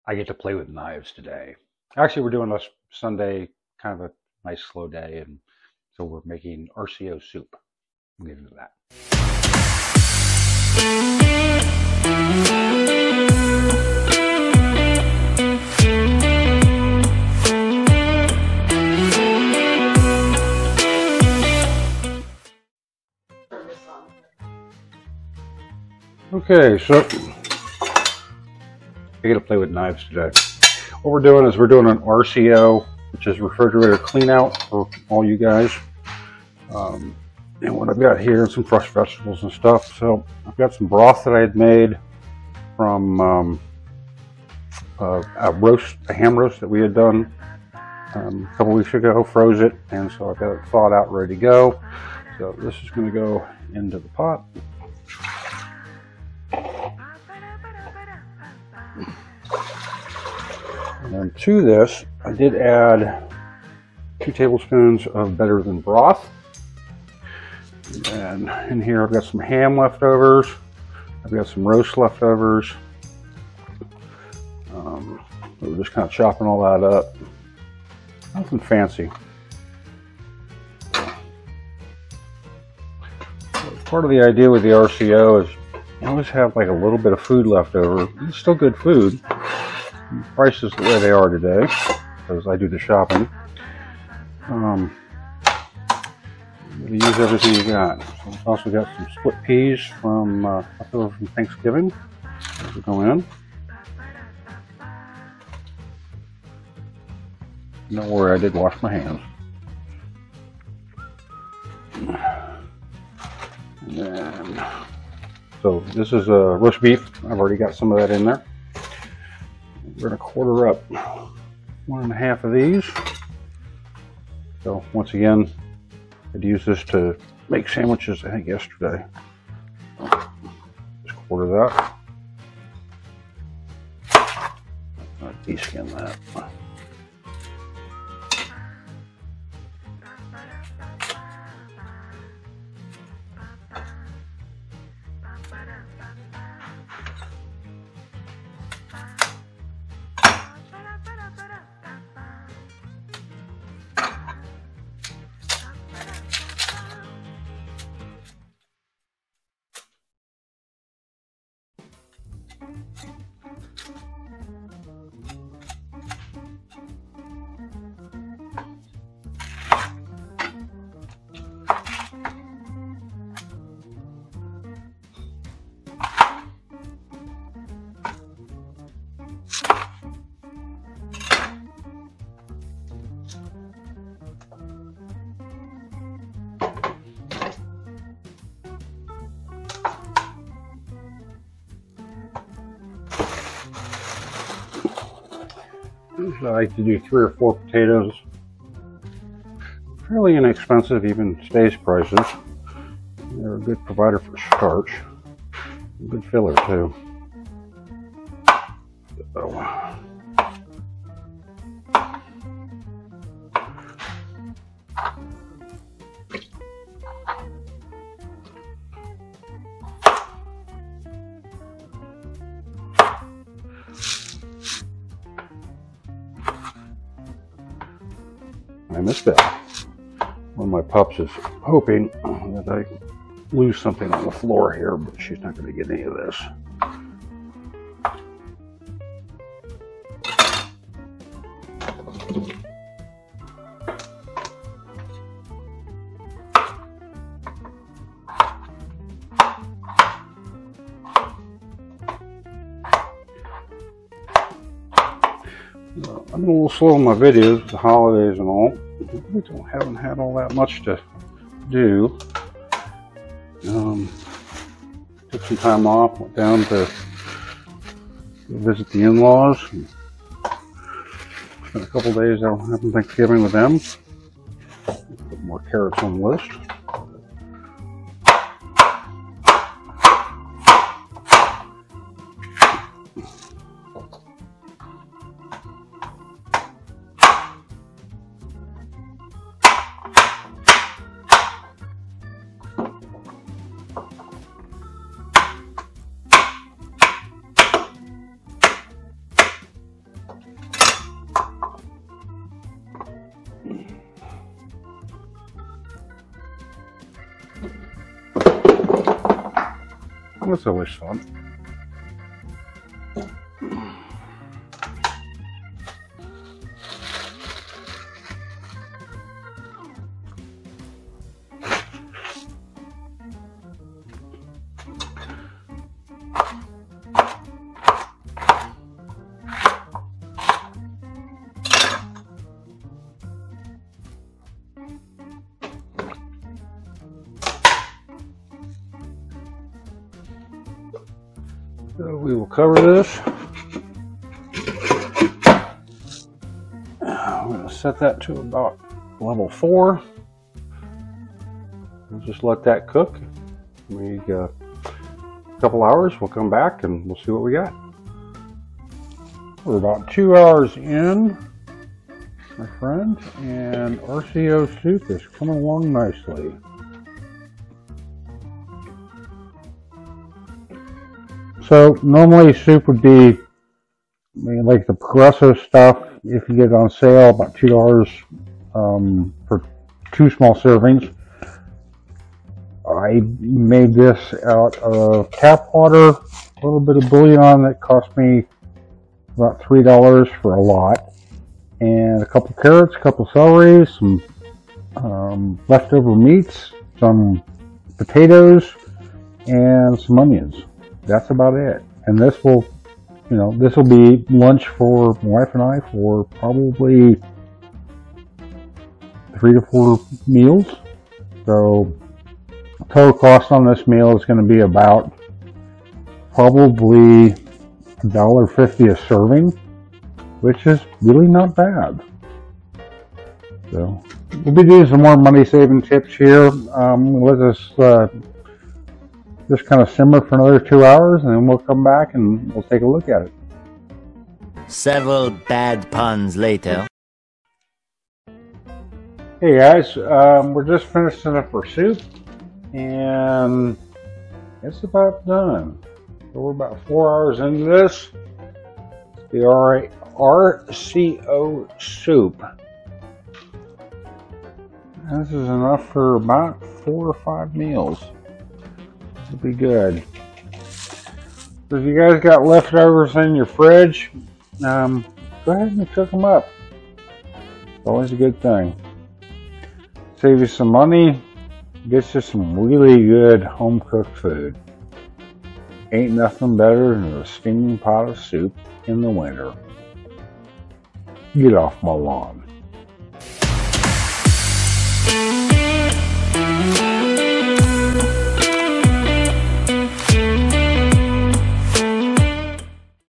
I get to play with knives today. Actually, we're doing a Sunday, kind of a nice slow day, and so we're making RCO soup. We'll get into that. Okay, so I get to play with knives today. What we're doing is we're doing an RCO, which is refrigerator clean out for all you guys. And what I've got here is some fresh vegetables and stuff. So I've got some broth that I had made from a ham roast that we had done a couple weeks ago, froze it, and so I've got it thawed out, ready to go. So this is going to go into the pot. And then to this, I did add 2 tablespoons of better than broth. And in here I've got some ham leftovers. I've got some roast leftovers. We're just kind of chopping all that up. Nothing fancy. Part of the idea with the RCO is you always have like a little bit of food left over. It's still good food. Prices the way they are today, because I do the shopping. You use everything you got. So we've also got some split peas from leftover from Thanksgiving. Those will go in. Don't worry, I did wash my hands. And so this is roast beef. I've already got some of that in there. We're going to quarter up 1.5 of these. So once again, I'd use this to make sandwiches, I think, yesterday. Just quarter that. I'll de-skin that. I like to do 3 or 4 potatoes. Fairly inexpensive, even today's prices. They're a good provider for starch. A good filler too. So, I missed that. One of my pups is hoping that I lose something on the floor here, but she's not going to get any of this. I've been a little slow in my videos with the holidays and all. I haven't had all that much to do. Took some time off, went down to visit the in-laws. Spent a couple days out having Thanksgiving with them. Put more carrots on the list. That's always fun. So we will cover this. I'm going to set that to about level 4. We'll just let that cook. We a couple hours. We'll come back and we'll see what we got. We're about 2 hours in, my friend, and RCO soup is coming along nicely. So normally soup would be, like the Progresso stuff, if you get it on sale, about $2 for 2 small servings. I made this out of tap water, a little bit of bouillon that cost me about $3 for a lot, and a couple carrots, a couple celery, some leftover meats, some potatoes, and some onions. That's about it. And this will, this will be lunch for my wife and I for probably 3 to 4 meals. So total cost on this meal is going to be about probably $1.50 a serving, which is really not bad. So we'll be doing some more money saving tips here. Let us just kind of simmer for another 2 hours, and then we'll come back and we'll take a look at it. Several bad puns later. Hey guys, we're just finishing up our soup, and it's about done. So we're about 4 hours into this. The RCO soup. This is enough for about 4 or 5 meals. It'll be good. So if you guys got leftovers in your fridge, go ahead and cook them up. It's always a good thing. Save you some money, get you some really good home cooked food. Ain't nothing better than a steaming pot of soup in the winter. Get off my lawn.